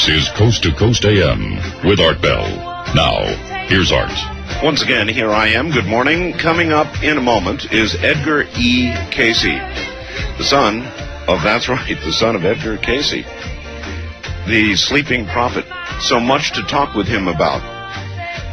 This is Coast to Coast AM with Art Bell. Now, here's Art. Once again, here I am. Good morning. Coming up in a moment is Edgar E. Cayce, the son of Edgar Cayce, the sleeping prophet. So much to talk with him about.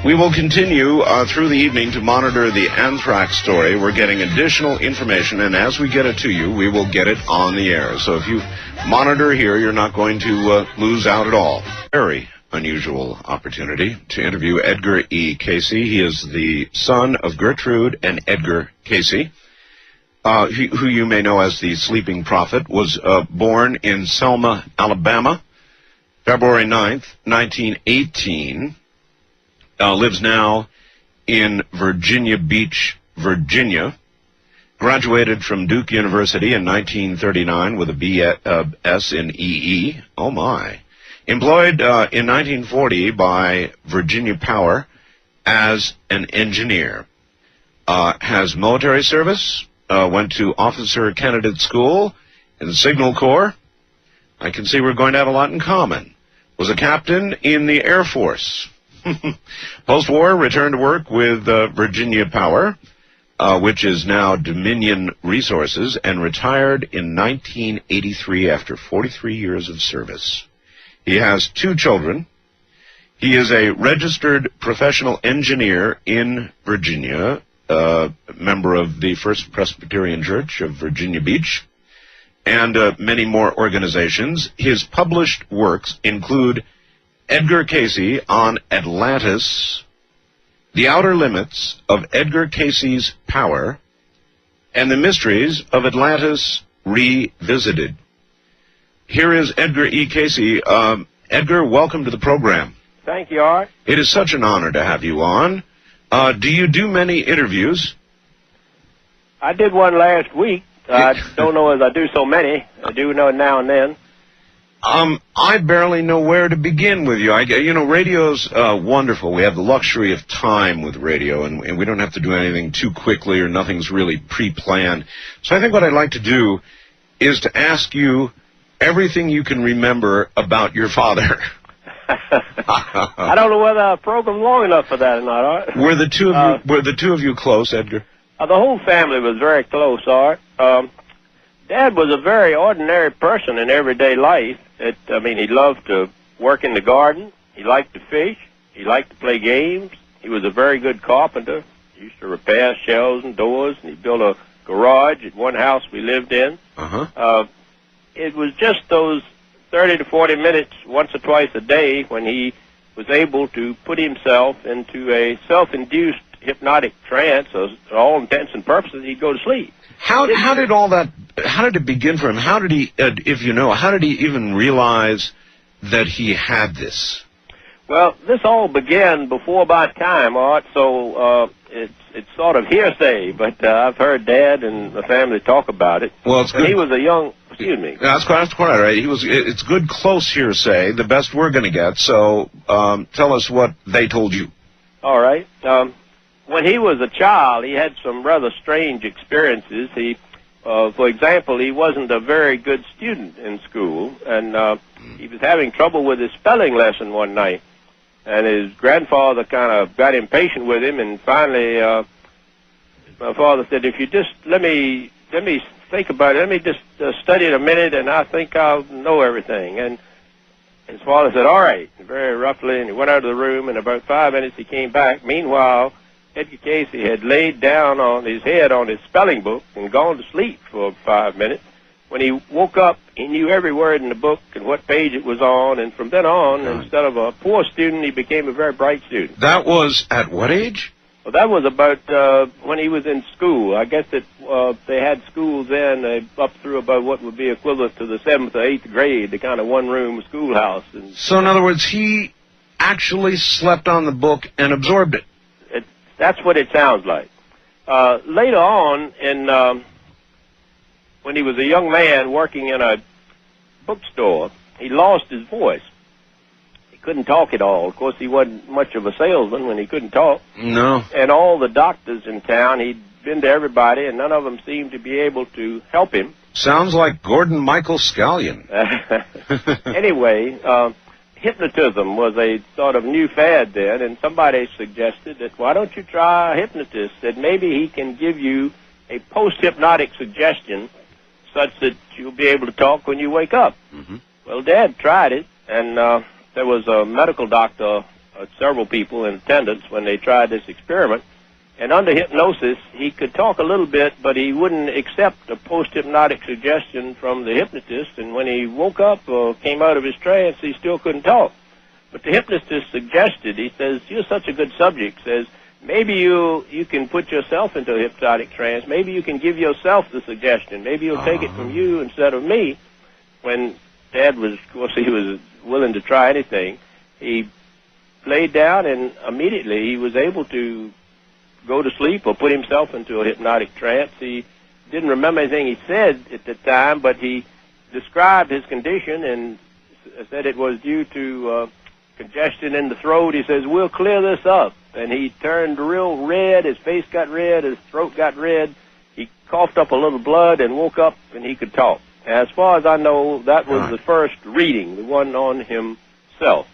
We will continue through the evening to monitor the anthrax story. We're getting additional information, and as we get it to you, we will get it on the air. So if you monitor here, you're not going to lose out at all. Very unusual opportunity to interview Edgar E. Cayce. He is the son of Gertrude and Edgar Cayce, who you may know as the sleeping prophet, was born in Selma, Alabama, February 9th, 1918. Lives now in Virginia Beach, Virginia. Graduated from Duke University in 1939 with a B.S. in EE. Oh, my. Employed in 1940 by Virginia Power as an engineer. Has military service. Went to officer candidate school in the Signal Corps. I can see we're going to have a lot in common. Was a captain in the Air Force. Post-war, returned to work with Virginia Power, which is now Dominion Resources, and retired in 1983 after 43 years of service. He has 2 children. He is a registered professional engineer in Virginia, member of the First Presbyterian Church of Virginia Beach, and many more organizations. His published works include Edgar Cayce on Atlantis, The Outer Limits of Edgar Cayce's Power, and The Mysteries of Atlantis Revisited. Here is Edgar E. Cayce. Edgar, welcome to the program. Thank you, Art. It is such an honor to have you on. Do you do many interviews? I did one last week. I don't know as I do so many. I do know now and then. I barely know where to begin with you. Radio's wonderful. We have the luxury of time with radio, and we don't have to do anything too quickly, or nothing's really pre-planned. So I think what I'd like to do is to ask you everything you can remember about your father. I don't know whether I programmed long enough for that or not, Art. Were the two of you close, Edgar? The whole family was very close, Art. Dad was a very ordinary person in everyday life. He loved to work in the garden. He liked to fish. He liked to play games. He was a very good carpenter. He used to repair shelves and doors, and he built a garage at one house we lived in. It was just those 30 to 40 minutes once or twice a day when he was able to put himself into a self-induced hypnotic trance. So for all intents and purposes, he'd go to sleep. How did it begin for him? How did he, if you know, how did he even realize that he had this? Well, this all began before my time, Art, so it's sort of hearsay, but I've heard Dad and the family talk about it. Well, it's good. He was a young, excuse me. That's quite right. It's good close hearsay, the best we're going to get, so tell us what they told you. All right. When he was a child, he had some rather strange experiences. For example, he wasn't a very good student in school, and he was having trouble with his spelling lesson one night. And his grandfather kind of got impatient with him, and finally, my father said, "If you just let me think about it. Let me just study it a minute, and I think I'll know everything." And his father said, "All right," very roughly, and he went out of the room. In about 5 minutes, he came back. Meanwhile, Edgar Cayce had laid down on his head on his spelling book and gone to sleep for 5 minutes. When he woke up, he knew every word in the book and what page it was on, and from then on, instead of a poor student, he became a very bright student. That was at what age? Well, that was about when he was in school. I guess that they had schools then up through about what would be equivalent to the 7th or 8th grade, the kind of one-room schoolhouse. And so, in other words, he actually slept on the book and absorbed it. That's what it sounds like. Later on, when he was a young man working in a bookstore, he lost his voice. He couldn't talk at all. Of course, he wasn't much of a salesman when he couldn't talk. No. And all the doctors in town, he'd been to everybody, and none of them seemed to be able to help him. Sounds like Gordon Michael Scallion. Anyway, hypnotism was a sort of new fad then, and somebody suggested that, why don't you try a hypnotist, that maybe he can give you a post-hypnotic suggestion such that you'll be able to talk when you wake up. Mm-hmm. Well, Dad tried it, and there was a medical doctor, several people in attendance when they tried this experiment, and under hypnosis, he could talk a little bit, but he wouldn't accept a post-hypnotic suggestion from the hypnotist, and when he woke up or came out of his trance, he still couldn't talk. But the hypnotist suggested, he says, you're such a good subject, says, maybe you can put yourself into a hypnotic trance, maybe you can give yourself the suggestion, maybe you'll take it from you instead of me. When Dad was, of course, he was willing to try anything, he laid down, and immediately he was able to go to sleep or put himself into a hypnotic trance. He didn't remember anything he said at the time, but he described his condition and said it was due to congestion in the throat. He says, we'll clear this up. And he turned real red, his face got red, his throat got red. He coughed up a little blood and woke up, and he could talk. As far as I know, that was the first reading, the one on himself.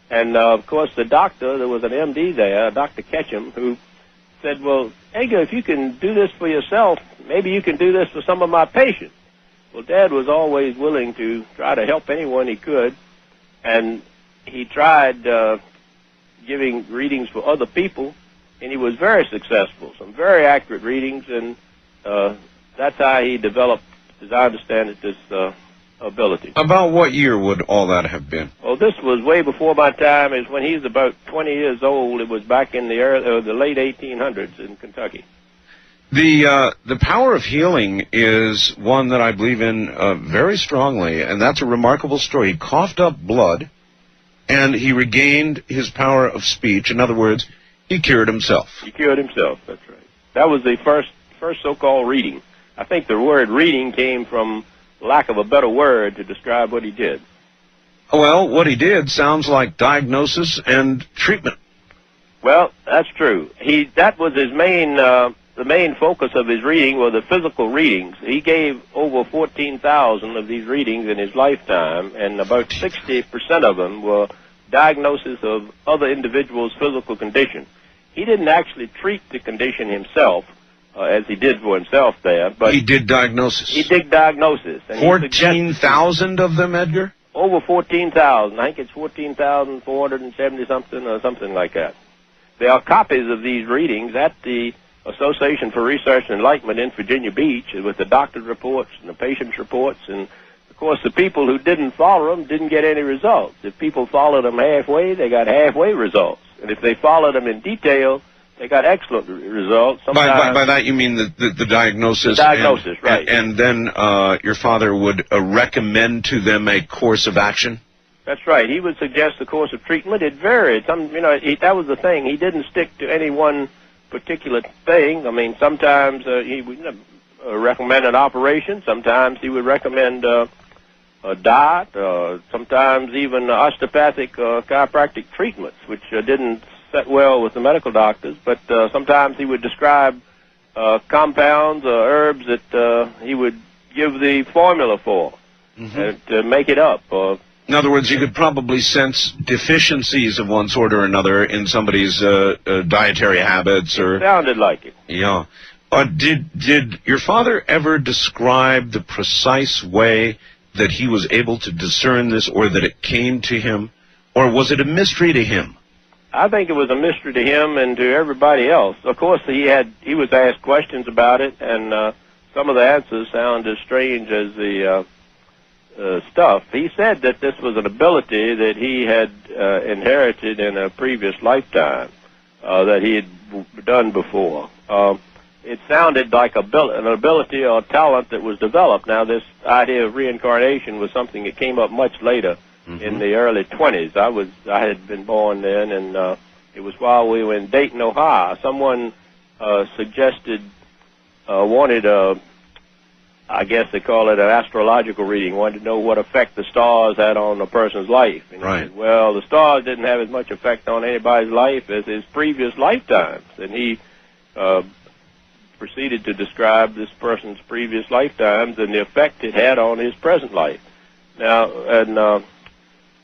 And, of course, the doctor, there was an MD there, Dr. Ketchum, who said, well, Edgar, if you can do this for yourself, maybe you can do this for some of my patients. Well, Dad was always willing to try to help anyone he could, and he tried giving readings for other people, and he was very successful, some very accurate readings, and that's how he developed, as I understand it, this ability. About what year would all that have been? Well, this was way before my time. Is when he was about 20 years old. It was back in the late 1800s in Kentucky. The power of healing is one that I believe in very strongly, and that's a remarkable story. He coughed up blood, and he regained his power of speech. In other words, he cured himself. He cured himself, that's right. That was the first so-called reading. I think the word reading came from lack of a better word to describe what he did. Well, what he did sounds like diagnosis and treatment. Well, that's true. That was his main, the main focus of his reading were the physical readings. He gave over 14,000 of these readings in his lifetime, and about 60% of them were diagnosis of other individuals' physical condition. He didn't actually treat the condition himself, as he did for himself there, but he did diagnosis. He did diagnosis. 14,000 of them, Edgar? Over 14,000. I think it's 14,470 something or something like that. There are copies of these readings at the Association for Research and Enlightenment in Virginia Beach with the doctor's reports and the patient's reports. And, of course, the people who didn't follow them didn't get any results. If people followed them halfway, they got halfway results. And if they followed them in detail, they got excellent results. By that you mean the diagnosis? The diagnosis, right. And then your father would recommend to them a course of action? That's right. He would suggest a course of treatment. It varied. That was the thing. He didn't stick to any one particular thing. I mean, sometimes he would recommend an operation. Sometimes he would recommend a diet. Sometimes even osteopathic chiropractic treatments, which didn't set well with the medical doctors, but sometimes he would describe compounds or herbs that he would give the formula for to make it up. In other words, you could probably sense deficiencies of one sort or another in somebody's dietary habits. Or sounded like it. Yeah. Did your father ever describe the precise way that he was able to discern this, or that it came to him, or was it a mystery to him? I think it was a mystery to him and to everybody else. Of course, he was asked questions about it, and some of the answers sound as strange as the stuff. He said that this was an ability that he had inherited in a previous lifetime that he had done before. It sounded like an ability or talent that was developed. Now, this idea of reincarnation was something that came up much later. In the early 20s. I had been born then, and it was while we were in Dayton, Ohio. Someone suggested, wanted I guess they call it an astrological reading, wanted to know what effect the stars had on a person's life. And right. He said, well, the stars didn't have as much effect on anybody's life as his previous lifetimes. And he proceeded to describe this person's previous lifetimes and the effect it had on his present life. Now, and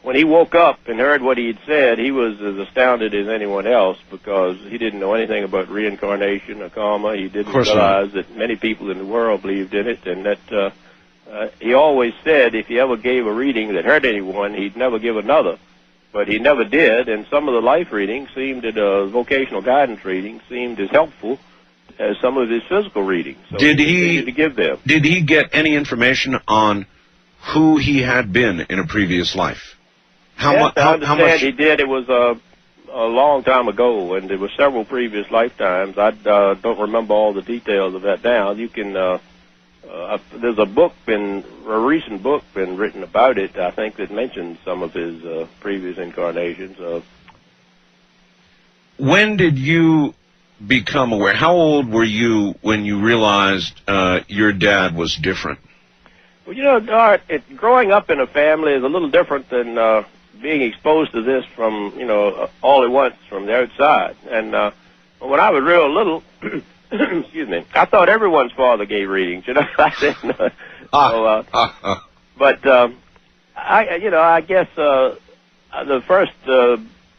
when he woke up and heard what he had said, he was as astounded as anyone else because he didn't know anything about reincarnation or karma. He didn't realize that many people in the world believed in it, and that he always said if he ever gave a reading that hurt anyone, he'd never give another. But he never did, and some of the life readings seemed, vocational guidance readings seemed as helpful as some of his physical readings. So did he continued to give them. Did he get any information on who he had been in a previous life? Yes, I understand he did. It was a long time ago, and there were several previous lifetimes. I don't remember all the details of that now. You can, there's a recent book been written about it, I think, that mentions some of his previous incarnations. When did you become aware? How old were you when you realized your dad was different? Well, Art, growing up in a family is a little different than being exposed to this from, all at once from the outside. And when I was real little, excuse me, I thought everyone's father gave readings, I didn't, but I guess the first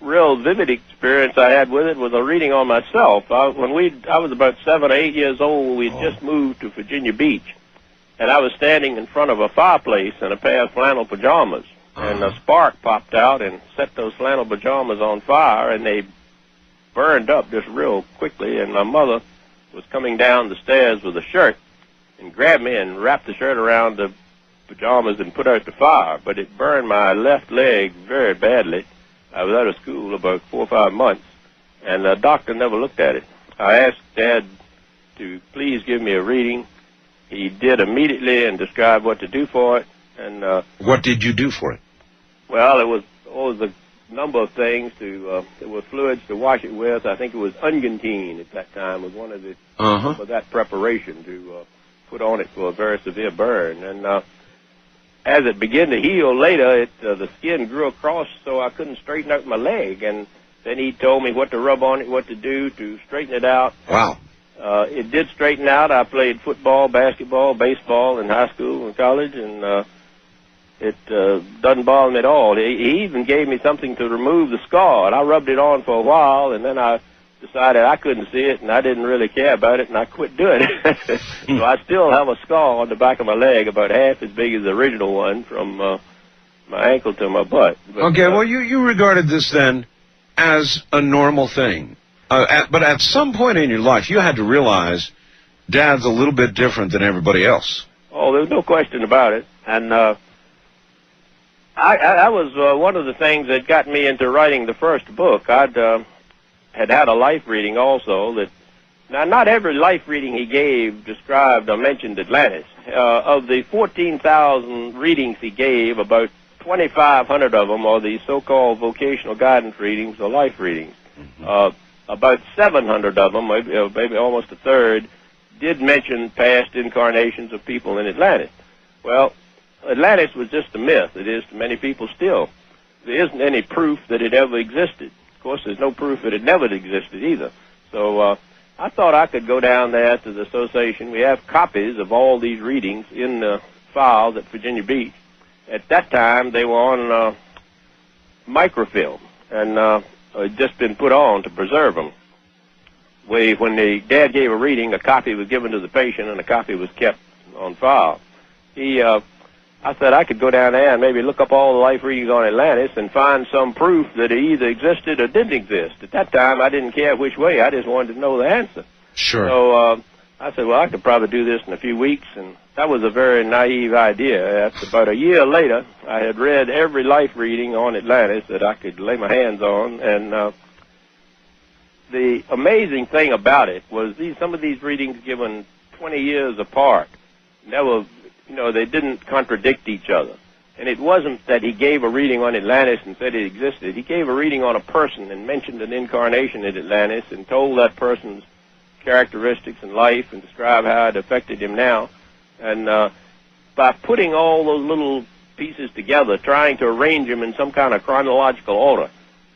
real vivid experience I had with it was a reading on myself. I was about 7 or 8 years old. We'd just moved to Virginia Beach, and I was standing in front of a fireplace in a pair of flannel pajamas. And a spark popped out and set those flannel pajamas on fire, and they burned up just real quickly. And my mother was coming down the stairs with a shirt and grabbed me and wrapped the shirt around the pajamas and put out the fire. But it burned my left leg very badly. I was out of school about 4 or 5 months, and the doctor never looked at it. I asked Dad to please give me a reading. He did immediately and described what to do for it. And what did you do for it? Well, it was always a number of things. There were fluids to wash it with. I think it was ungantine at that time was one of the for that preparation to put on it for a very severe burn. And as it began to heal later, the skin grew across so I couldn't straighten out my leg. And then he told me what to rub on it, what to do to straighten it out. Wow. It did straighten out. I played football, basketball, baseball in high school and college, and it doesn't bother me at all. He even gave me something to remove the scar, and I rubbed it on for a while, and then I decided I couldn't see it, and I didn't really care about it, and I quit doing it. So I still have a scar on the back of my leg, about half as big as the original one, from my ankle to my butt. But, okay, well, you regarded this then as a normal thing. But at some point in your life, you had to realize Dad's a little bit different than everybody else. Oh, there's no question about it. And I was one of the things that got me into writing the first book. I'd had a life reading also that, now not every life reading he gave described or mentioned Atlantis. Of the 14,000 readings he gave, about 2,500 of them are the so-called vocational guidance readings or life readings. About 700 of them, maybe almost a third, did mention past incarnations of people in Atlantis. Well, Atlantis was just a myth. It is to many people still. There isn't any proof that it ever existed. Of course, there's no proof that it never existed either. So I thought I could go down there to the association. We have copies of all these readings in the files at Virginia Beach. At that time, they were on microfilm, and had just been put on to preserve them. When the Dad gave a reading, a copy was given to the patient, and a copy was kept on file. I said I could go down there and maybe look up all the life readings on Atlantis and find some proof that it either existed or didn't exist. At that time, I didn't care which way. I just wanted to know the answer. Sure. So I said, well, I could probably do this in a few weeks, and that was a very naive idea. After about a year later, I had read every life reading on Atlantis that I could lay my hands on, and the amazing thing about it was some of these readings given 20 years apart never, they didn't contradict each other. And it wasn't that he gave a reading on Atlantis and said it existed. He gave a reading on a person and mentioned an incarnation in Atlantis and told that person's characteristics in life and described how it affected him now. And by putting all those little pieces together, trying to arrange them in some kind of chronological order,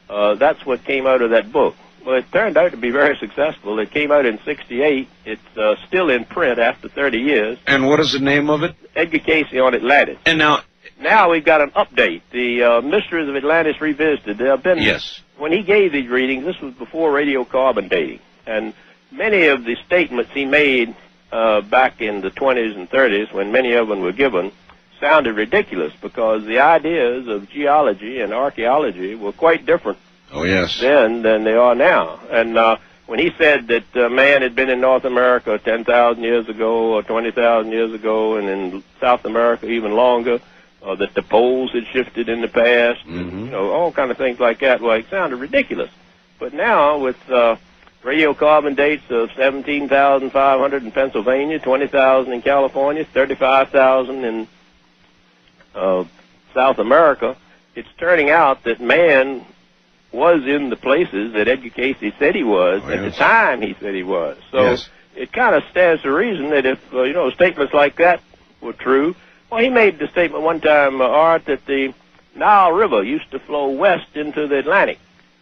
that's what came out of that book. Well, it turned out to be very successful. It came out in '68. It's still in print after 30 years. And what is the name of it? Edgar Cayce on Atlantis. And now, now we've got an update. The Mysteries of Atlantis Revisited. There have been, Yes. when he gave these readings, this was before radiocarbon dating, and many of the statements he made back in the 20s and 30s, when many of them were given, sounded ridiculous because the ideas of geology and archaeology were quite different then than they are now. And when he said that man had been in North America 10,000 years ago or 20,000 years ago, and in South America even longer, that the poles had shifted in the past, you know, all kind of things like that, well, it sounded ridiculous. But now with radiocarbon dates of 17,500 in Pennsylvania, 20,000 in California, 35,000 in South America, it's turning out that man was in the places that Edgar Cayce said he was at the time he said he was. So it kind of stands to reason that if, you know, statements like that were true. Well, he made the statement one time, Art, that the Nile River used to flow west into the Atlantic.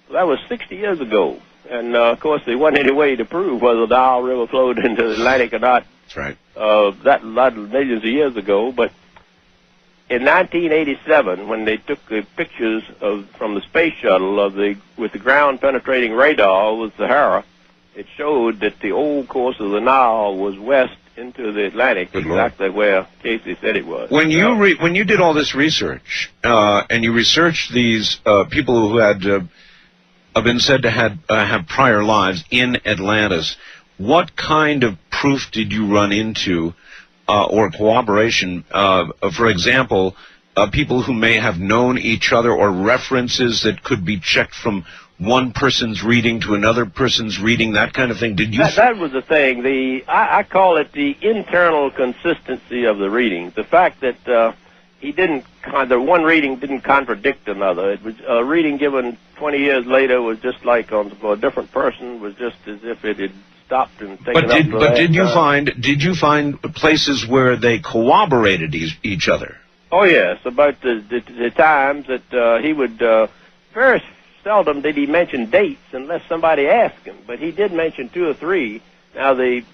Well, that was 60 years ago. And, of course, there wasn't any way to prove whether the Nile River flowed into the Atlantic or not. That's right. That lot of millions of years ago. But in 1987, when they took the pictures from the space shuttle with the ground-penetrating radar with Sahara, it showed that the old course of the Nile was west into the Atlantic, exactly where Cayce said it was. When you did all this research and you researched these people who had been said to have prior lives in Atlantis, what kind of proof did you run into? Or cooperation, for example, people who may have known each other, or references that could be checked from one person's reading to another person's reading, that kind of thing. Did you? That was the thing. I call it the internal consistency of the readings. The fact that the one reading didn't contradict another. It was a reading given 20 years later was just like for a different person, was just as if it had stopped and taken up. But did you find places where they corroborated each other? Oh yes, about the times that he would very seldom did he mention dates unless somebody asked him, but he did mention 2 or 3. Now the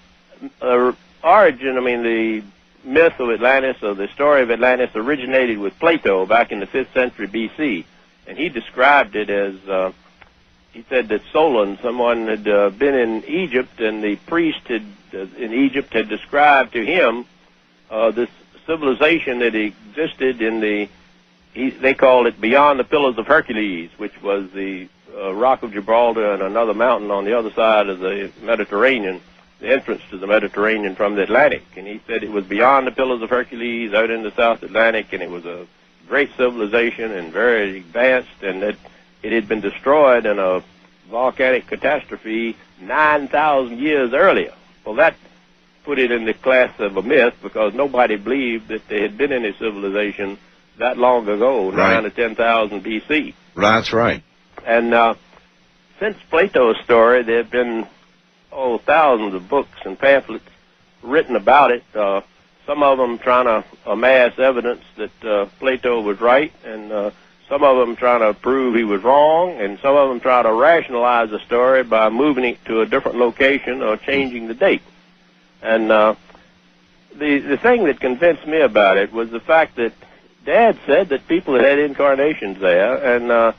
origin, the myth of Atlantis, or the story of Atlantis, originated with Plato back in the 5th century B.C., and he described it as he said that Solon, someone had been in Egypt, and the priest in Egypt had described to him this civilization that existed in they called it beyond the Pillars of Hercules, which was the Rock of Gibraltar and another mountain on the other side of the Mediterranean, the entrance to the Mediterranean from the Atlantic. And he said it was beyond the Pillars of Hercules, out in the South Atlantic, and it was a great civilization and very advanced, and that it had been destroyed in a volcanic catastrophe 9,000 years earlier. Well, that put it in the class of a myth, because nobody believed that there had been any civilization that long ago, 9 to 10,000 B.C. That's right. And since Plato's story, there have been thousands of books and pamphlets written about it, some of them trying to amass evidence that Plato was right, and some of them trying to prove he was wrong, and some of them try to rationalize the story by moving it to a different location or changing the date. And the thing that convinced me about it was the fact that Dad said that people had incarnations there, and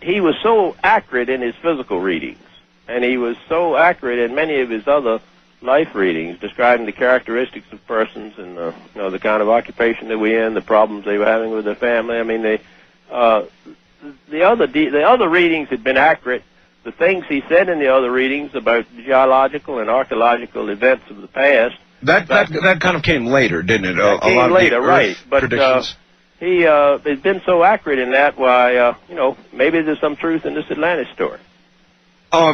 he was so accurate in his physical readings, and he was so accurate in many of his other life readings, describing the characteristics of persons and the kind of occupation they were in, the problems they were having with their family. The other readings had been accurate. The things he said in the other readings about geological and archaeological events of the past. That kind of came later, didn't it? That came later, right? But he has been so accurate in that. Why, maybe there's some truth in this Atlantis story.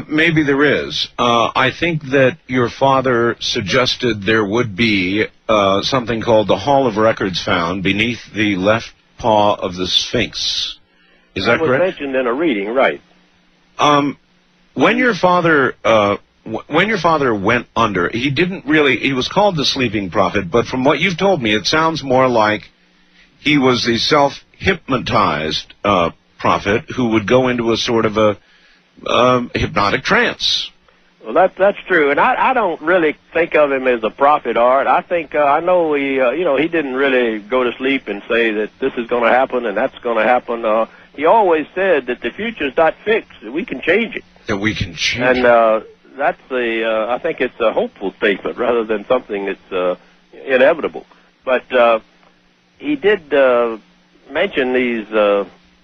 Maybe there is. I think that your father suggested there would be something called the Hall of Records found beneath the left paw of the Sphinx. Is that correct? That was mentioned in a reading, right? When your father went under, he was called the Sleeping Prophet, but from what you've told me, it sounds more like he was the self-hypnotized prophet who would go into a sort of a hypnotic trance. Well, that's true, and I don't really think of him as a prophet, Art. I think I know he didn't really go to sleep and say that this is going to happen and that's going to happen. He always said that the future's not fixed; that we can change it. That we can change. And that's I think it's a hopeful statement rather than something that's inevitable. But he did mention these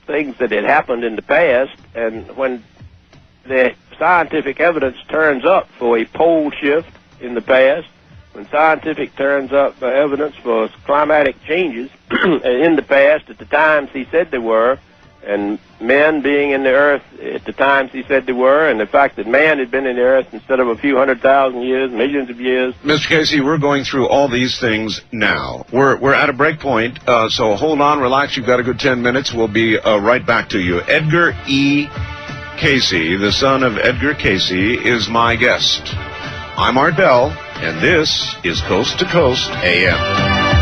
things that had happened in the past, and when the scientific evidence turns up for a pole shift in the past, when scientific turns up evidence for climatic changes in the past at the times he said they were, and men being in the earth at the times he said they were, and the fact that man had been in the earth instead of a few 100,000 years, millions of years. Mr. Cayce, we're going through all these things now. We're at a break point, so hold on, relax. You've got a good 10 minutes. We'll be right back to you. Edgar E. Cayce, the son of Edgar Cayce, is my guest. I'm Art Bell, and this is Coast to Coast AM.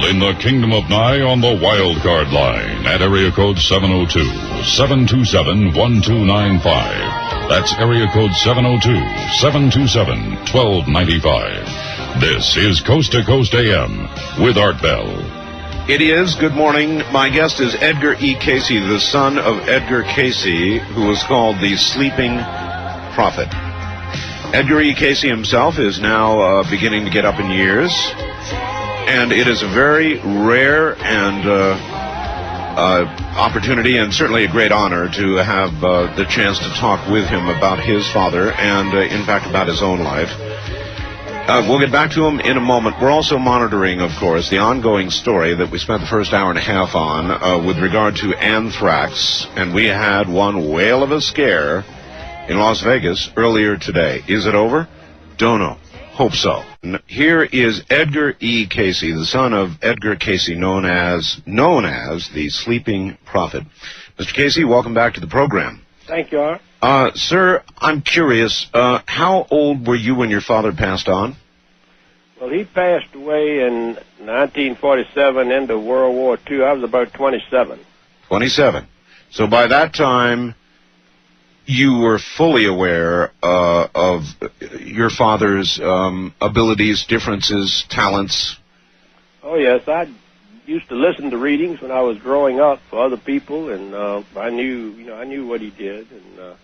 In the Kingdom of Nye on the wild card line at area code 702-727-1295. That's area code 702-727-1295. This is Coast to Coast AM with Art Bell. It is. Good morning. My guest is Edgar E. Cayce, the son of Edgar Cayce, who was called the Sleeping Prophet. Edgar E. Cayce himself is now beginning to get up in years. And it is a very rare and opportunity, and certainly a great honor, to have the chance to talk with him about his father and, in fact, about his own life. We'll get back to him in a moment. We're also monitoring, of course, the ongoing story that we spent the first hour and a half on with regard to anthrax, and we had one whale of a scare in Las Vegas earlier today. Is it over? Don't know. Hope so. Here is Edgar E. Cayce, the son of Edgar Cayce, known as the Sleeping Prophet. Mr. Cayce, welcome back to the program. Thank you, Art. Sir, I'm curious, how old were you when your father passed on? Well, he passed away in 1947, end of World War II. I was about 27. 27. So by that time, you were fully aware of your father's abilities, differences, talents. Oh yes, I used to listen to readings when I was growing up for other people, and I knew what he did, and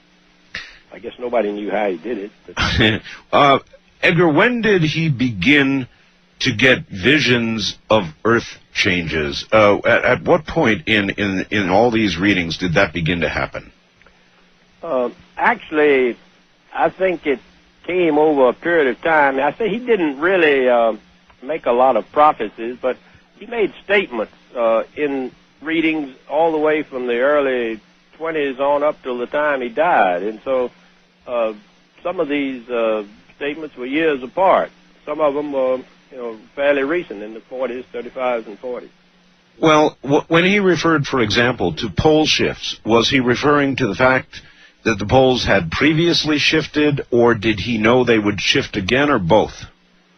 I guess nobody knew how he did it. But. Edgar, when did he begin to get visions of Earth changes? At what point in all these readings did that begin to happen? Actually, I think it came over a period of time. I say he didn't really make a lot of prophecies, but he made statements in readings all the way from the early 20s on up till the time he died. And so some of these statements were years apart. Some of them were, fairly recent, in the 40s, 35s, and 40s. Well, when he referred, for example, to pole shifts, was he referring to the fact that the poles had previously shifted, or did he know they would shift again, or both?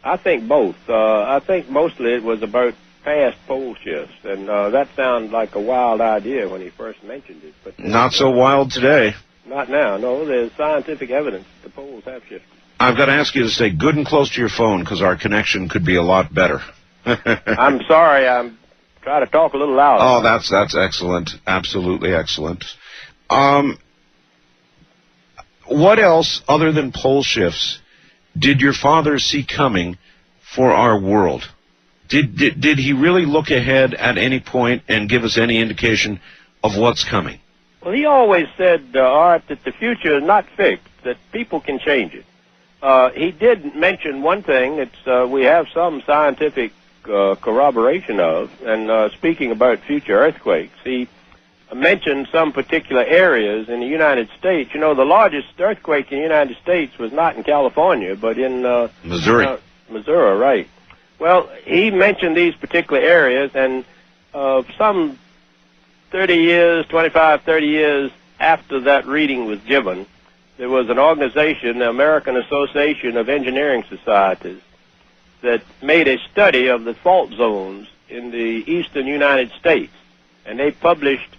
I think both. I think mostly it was about past pole shifts, and that sounded like a wild idea when he first mentioned it. But not so wild today. Not now, no. There's scientific evidence that the poles have shifted. I've got to ask you to stay good and close to your phone, because our connection could be a lot better. I'm sorry, I'm trying to talk a little louder. Oh, that's excellent. Absolutely excellent. What else, other than pole shifts, did your father see coming for our world? Did he really look ahead at any point and give us any indication of what's coming? Well, he always said, Art, that the future is not fixed, that people can change it. He did mention one thing that we have some scientific corroboration of, and speaking about future earthquakes, he mentioned some particular areas in the United States. You know, the largest earthquake in the United States was not in California, but in Missouri. Missouri, right. Well, he mentioned these particular areas, and some 30 years after that reading was given, there was an organization, the American Association of Engineering Societies, that made a study of the fault zones in the eastern United States. And they published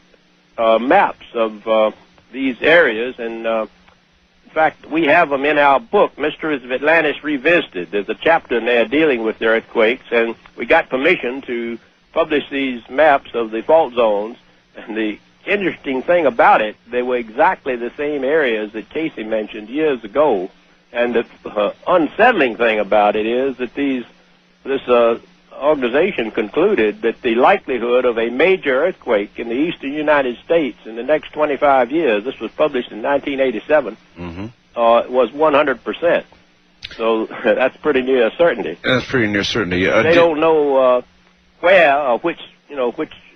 maps of these areas, and in fact, we have them in our book, Mysteries of Atlantis Revisited. There's a chapter in there dealing with the earthquakes, and we got permission to publish these maps of the fault zones. And the interesting thing about it, they were exactly the same areas that Cayce mentioned years ago. And the unsettling thing about it is that this organization concluded that the likelihood of a major earthquake in the eastern United States in the next 25 years, this was published in 1987, was 100%. So that's pretty near certainty. That's pretty near certainty. They don't know where or which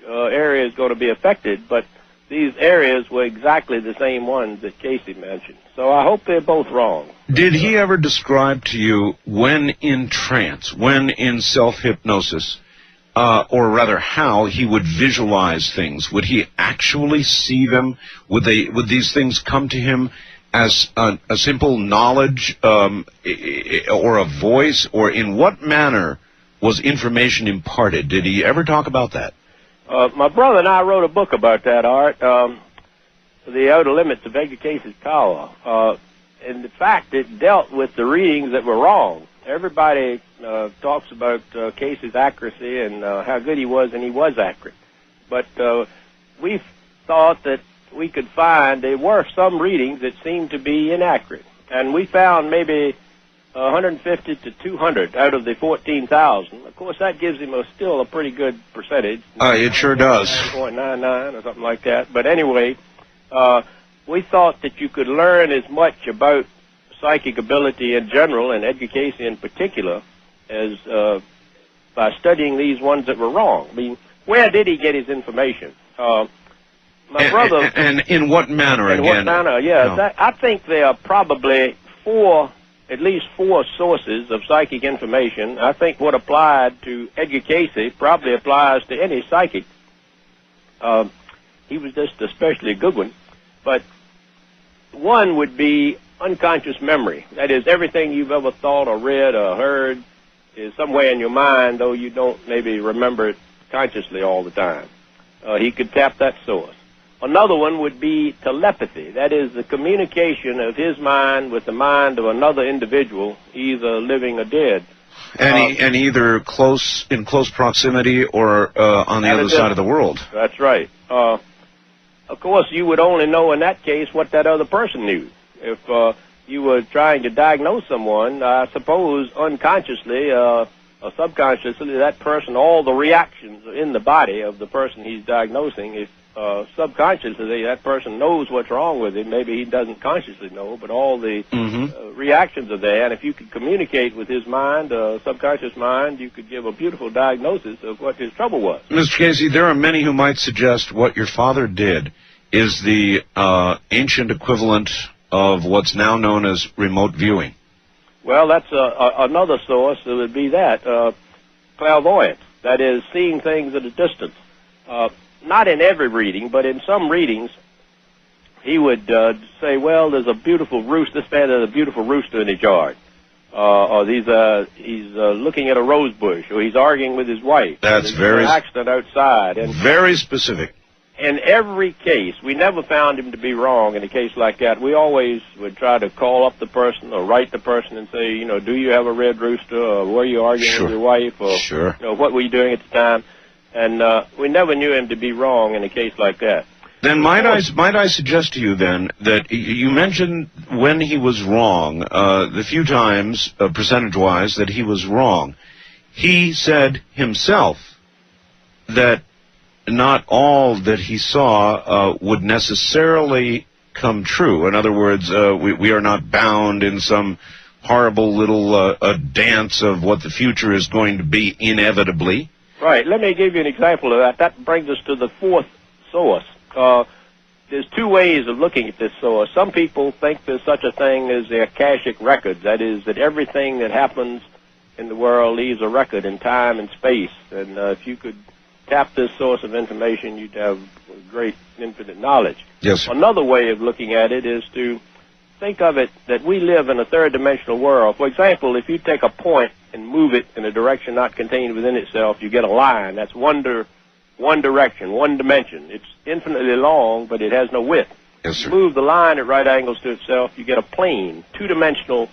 area is going to be affected, but these areas were exactly the same ones that Cayce mentioned. So I hope they're both wrong. Did he ever describe to you when in trance, when in self-hypnosis, or rather how he would visualize things? Would he actually see them? Would these things come to him as a simple knowledge or a voice? Or in what manner was information imparted? Did he ever talk about that? My brother and I wrote a book about that, Art, The Outer Limits of Edgar Cayce's Power. In fact, it dealt with the readings that were wrong. Everybody talks about Cayce's accuracy and how good he was, and he was accurate. But we thought that we could find there were some readings that seemed to be inaccurate. And we found maybe 150 to 200 out of the 14,000. Of course, that gives him still a pretty good percentage. It sure does. 9.99 or something like that. But anyway, we thought that you could learn as much about psychic ability in general, and Edgar Cayce in particular, as by studying these ones that were wrong. I mean, where did he get his information? My brother... And in what manner, again? In what manner, yeah. No. I think there are probably at least four sources of psychic information. I think what applied to Edgar Cayce probably applies to any psychic. He was just especially a good one. But one would be unconscious memory. That is, everything you've ever thought or read or heard is somewhere in your mind, though you don't maybe remember it consciously all the time. He could tap that source. Another one would be telepathy. That is, the communication of his mind with the mind of another individual, either living or dead. And either in close proximity or on the other side of the world. That's right. Of course, you would only know in that case what that other person knew. If you were trying to diagnose someone, I suppose unconsciously or subconsciously, that person, all the reactions in the body of the person he's diagnosing, if subconsciously that person knows what's wrong with him, maybe he doesn't consciously know, but all the reactions are there, and if you could communicate with his mind, subconscious mind, you could give a beautiful diagnosis of what his trouble was. Mr. Cayce, there are many who might suggest what your father did is the ancient equivalent of what's now known as remote viewing. Well, that's another source that would be that, clairvoyance. That is, seeing things at a distance. Not in every reading, but in some readings, he would say, well, there's a beautiful rooster, this man has a beautiful rooster in his yard. Or he's looking at a rose bush, or he's arguing with his wife. That's very... an accident outside. And very specific. In every case, we never found him to be wrong in a case like that. We always would try to call up the person or write the person and say, you know, do you have a red rooster, or were you arguing with your wife, or you know, what were you doing at the time? And we never knew him to be wrong in a case like that. Then might I suggest to you then that you mentioned when he was wrong, the few times, percentage-wise, that he was wrong. He said himself that not all that he saw would necessarily come true. In other words, we are not bound in some horrible little dance of what the future is going to be inevitably. Right. Let me give you an example of that. That brings us to the fourth source. There's two ways of looking at this source. Some people think there's such a thing as the Akashic records. That is, that everything that happens in the world leaves a record in time and space. And if you could tap this source of information, you'd have great infinite knowledge. Yes. Another way of looking at it is to think of it that we live in a third-dimensional world. For example, if you take a point and move it in a direction not contained within itself, you get a line. That's one direction, one dimension. It's infinitely long, but it has no width. Yes, sir. Move the line at right angles to itself, you get a plane, two-dimensional.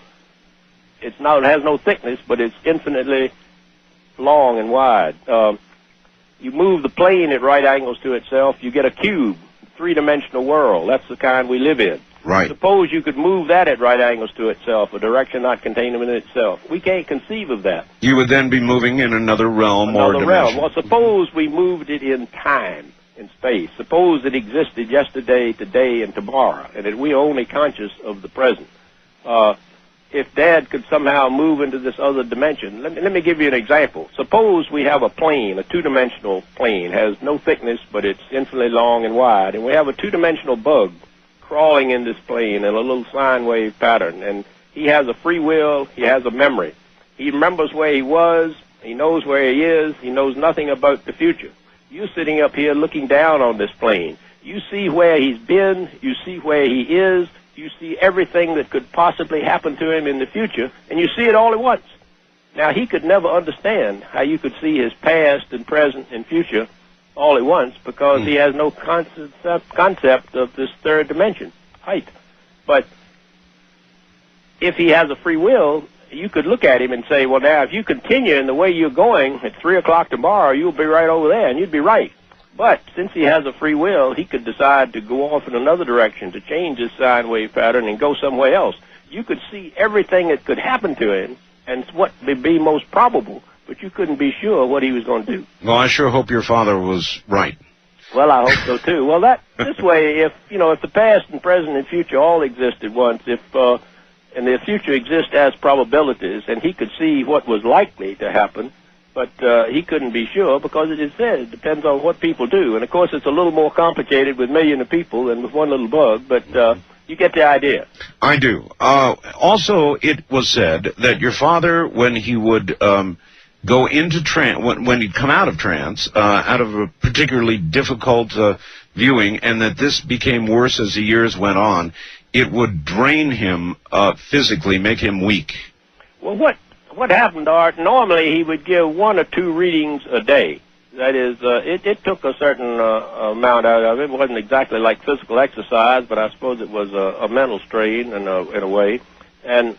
It has no thickness, but it's infinitely long and wide. You move the plane at right angles to itself, you get a cube, three-dimensional world. That's the kind we live in. Right. Suppose you could move that at right angles to itself, a direction not contained within itself. We can't conceive of that. You would then be moving in another realm or dimension. Well, suppose we moved it in time, in space. Suppose it existed yesterday, today, and tomorrow, and that we're only conscious of the present. If Dad could somehow move into this other dimension, let me give you an example. Suppose we have a plane, a two-dimensional plane, has no thickness, but it's infinitely long and wide, and we have a two-dimensional bug crawling in this plane in a little sine wave pattern, and he has a free will, he has a memory. He remembers where he was, he knows where he is, he knows nothing about the future. You're sitting up here looking down on this plane. You see where he's been, you see where he is, you see everything that could possibly happen to him in the future, and you see it all at once. Now, he could never understand how you could see his past and present and future all at once, because he has no concept of this third dimension, height. But if he has a free will, you could look at him and say, well, now, if you continue in the way you're going, at 3 o'clock tomorrow, you'll be right over there, and you'd be right. But since he has a free will, he could decide to go off in another direction, to change his sine wave pattern and go somewhere else. You could see everything that could happen to him and what would be most probable, but you couldn't be sure what he was going to do. Well, I sure hope your father was right. Well, I hope so, too. Well, this way, if the past and present and future all exist at once, and the future exists as probabilities, and he could see what was likely to happen, but he couldn't be sure because it is said it depends on what people do. And, of course, it's a little more complicated with millions of people than with one little bug, but you get the idea. I do. Also, it was said that your father, when he would go into trance, when he'd come out of trance, out of a particularly difficult viewing, and that this became worse as the years went on, it would drain him physically, make him weak. Well, what happened, Art, normally he would give 1 or 2 readings a day. That is, it took a certain amount out of it. It wasn't exactly like physical exercise, but I suppose it was a mental strain in a way. And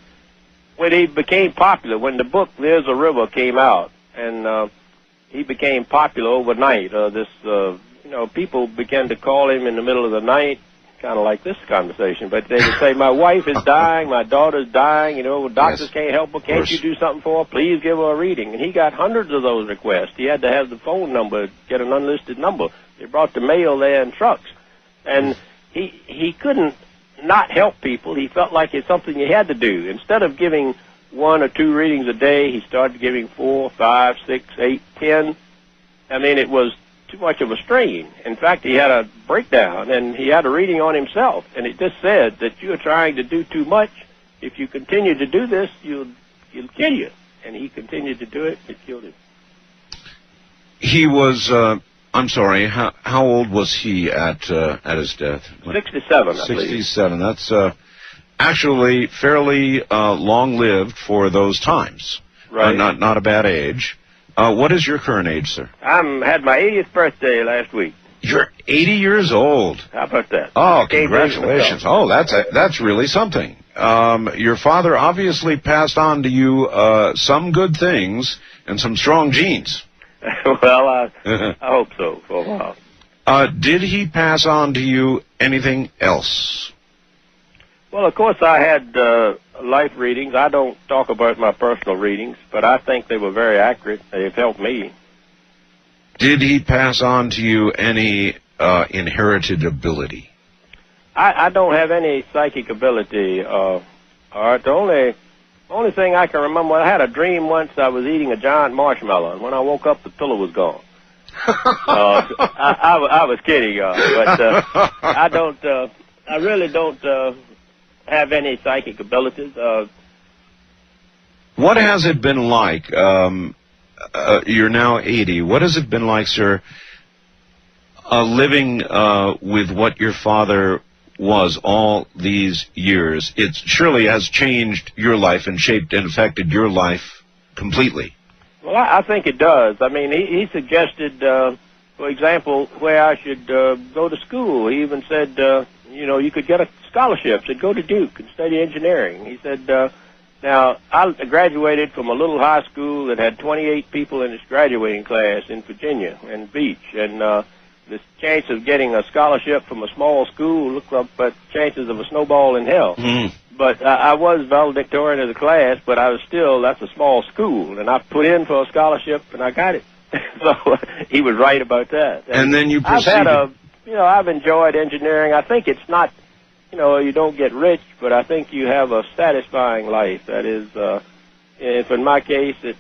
when he became popular, when the book There's a River came out, and he became popular overnight, people began to call him in the middle of the night, kind of like this conversation, but they would say, my wife is dying, my daughter's dying, doctors can't help her, can't you do something for her? Please give her a reading. And he got hundreds of those requests. He had to have the phone number, get an unlisted number. They brought the mail there in trucks. And he couldn't not help people. He felt like it's something he had to do. Instead of giving 1 or 2 readings a day, he started giving 4, 5, 6, 8, 10. I mean, it was too much of a strain. In fact, he had a breakdown, and he had a reading on himself, and it just said that you're trying to do too much. If you continue to do this, it'll kill you. And he continued to do it. It killed him. He was, I'm sorry, how old was he at his death? 67, I believe. 67. That's actually fairly long-lived for those times. Right. Not a bad age. What is your current age, sir? I had my 80th birthday last week. You're 80 years old. How about that? Oh, congratulations. Oh, that's really something. Your father obviously passed on to you some good things and some strong genes. Well, I hope so for a while. Did he pass on to you anything else? Well, of course, I had life readings. I don't talk about my personal readings, but I think they were very accurate. They've helped me. Did he pass on to you any inherited ability? I don't have any psychic ability. Art. The only thing I can remember, I had a dream once I was eating a giant marshmallow, and when I woke up, the pillow was gone. I was kidding, but I really don't have any psychic abilities. What has it been like? You're now 80. What has it been like, sir, living with what your father was all these years? It surely has changed your life and shaped and affected your life completely. Well, I think it does. I mean, he suggested, for example, where I should go to school. He even said, you could get a scholarship to go to Duke and study engineering. He said, now, I graduated from a little high school that had 28 people in its graduating class in Virginia and Beach, and the chance of getting a scholarship from a small school looked up at chances of a snowball in hell. Mm. But I was valedictorian of the class, but that's a small school, and I put in for a scholarship, and I got it. So he was right about that. And then you proceeded. I've enjoyed engineering. I think it's not, you don't get rich, but I think you have a satisfying life. That is, if in my case, if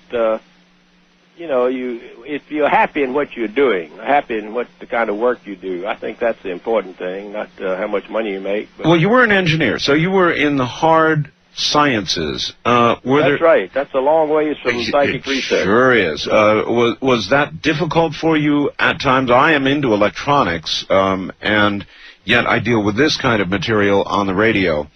you're happy in what you're doing, happy in the kind of work you do, I think that's the important thing, not how much money you make. But. Well, you were an engineer, so you were in the hard sciences. That's right. That's a long ways from psychic research. Sure is. Was that difficult for you at times? I am into electronics, and yet I deal with this kind of material on the radio.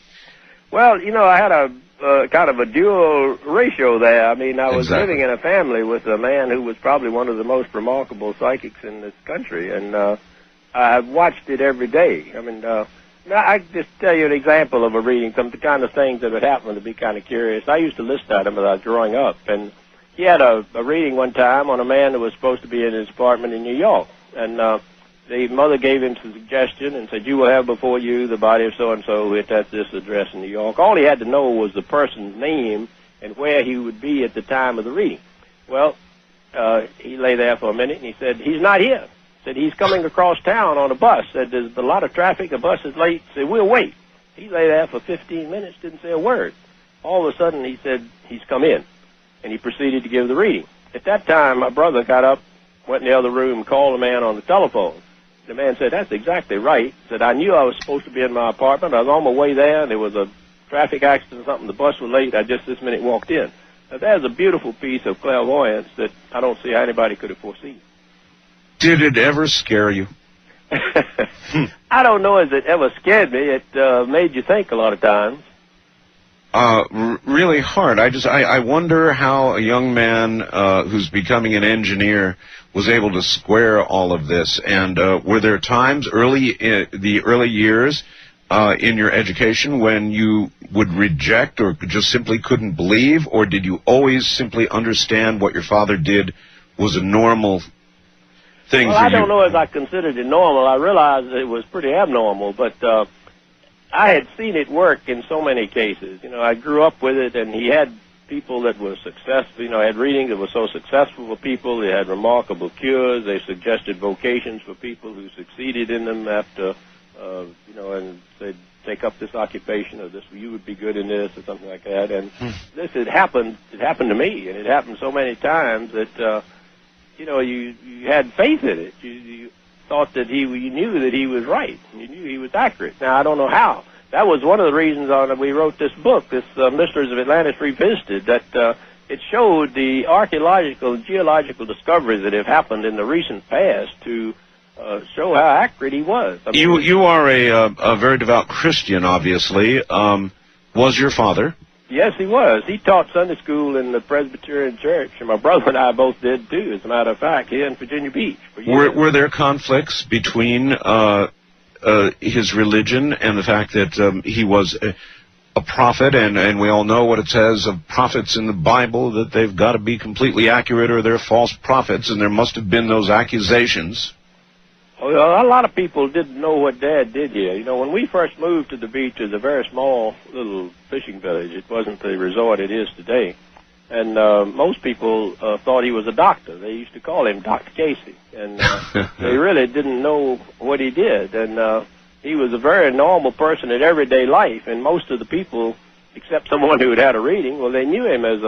Well, I had a kind of a dual ratio there. I mean, I was living in a family with a man who was probably one of the most remarkable psychics in this country, and I watched it every day. I mean, I just tell you an example of a reading, some of the kind of things that would happen to be kind of curious. I used to listen to him as I was growing up, and he had a reading one time on a man that was supposed to be in his apartment in New York, and the mother gave him some suggestion and said, you will have before you the body of so-and-so who at this address in New York. All he had to know was the person's name and where he would be at the time of the reading. Well, he lay there for a minute, and he said, he's not here. Said, he's coming across town on a bus. Said, there's a lot of traffic, the bus is late. Said, we'll wait. He lay there for 15 minutes, didn't say a word. All of a sudden, he said, he's come in, and he proceeded to give the reading. At that time, my brother got up, went in the other room, called the man on the telephone. The man said, that's exactly right. Said, I knew I was supposed to be in my apartment. I was on my way there, and there was a traffic accident or something. The bus was late. I just this minute walked in. Now, there's a beautiful piece of clairvoyance that I don't see how anybody could have foreseen. Did it ever scare you? I don't know if it ever scared me. It made you think a lot of times. Really hard. I wonder how a young man who's becoming an engineer was able to square all of this. And were there times the early years in your education when you would reject or just simply couldn't believe, or did you always simply understand what your father did was a normal thing for you? I don't know if I considered it normal. I realized it was pretty abnormal, but I had seen it work in so many cases. I grew up with it, and he had people that were successful, had readings that were so successful for people. They had remarkable cures. They suggested vocations for people who succeeded in them after, and said, take up this occupation or this, you would be good in this or something like that. And this had happened. It happened to me, and it happened so many times that, you had faith in it. You thought that you knew that he was right. You knew he was accurate. Now, I don't know how. That was one of the reasons we wrote this book, this Mysteries of Atlantis Revisited, that it showed the archaeological and geological discoveries that have happened in the recent past to show how accurate he was. I mean, you are a very devout Christian, obviously. Was your father? Yes, he was. He taught Sunday school in the Presbyterian Church, and my brother and I both did, too, as a matter of fact, here in Virginia Beach. Were there conflicts between his religion and the fact that he was a prophet, and we all know what it says of prophets in the Bible, that they've got to be completely accurate or they're false prophets, and there must have been those accusations? Well, a lot of people didn't know what Dad did here. You know, when we first moved to the beach, it was a very small little fishing village. It wasn't the resort it is today. And most people thought he was a doctor. They used to call him Dr. Cayce. And they really didn't know what he did. And he was a very normal person in everyday life. And most of the people, except someone who had had a reading, well, they knew him as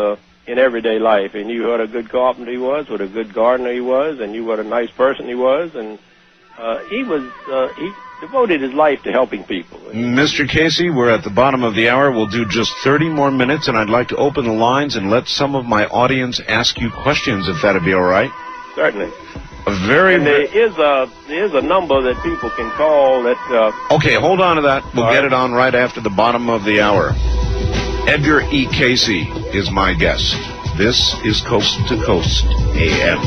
in everyday life. They knew what a good carpenter he was, what a good gardener he was, and knew what a nice person he was. And he devoted his life to helping people. Mr. Cayce, we're at the bottom of the hour. We'll do just 30 more minutes, and I'd like to open the lines and let some of my audience ask you questions, if that'd be all right. Certainly. There is a number that people can call that... Okay, hold on to that. We'll get it on right after the bottom of the hour. Edgar E. Cayce is my guest. This is Coast to Coast AM.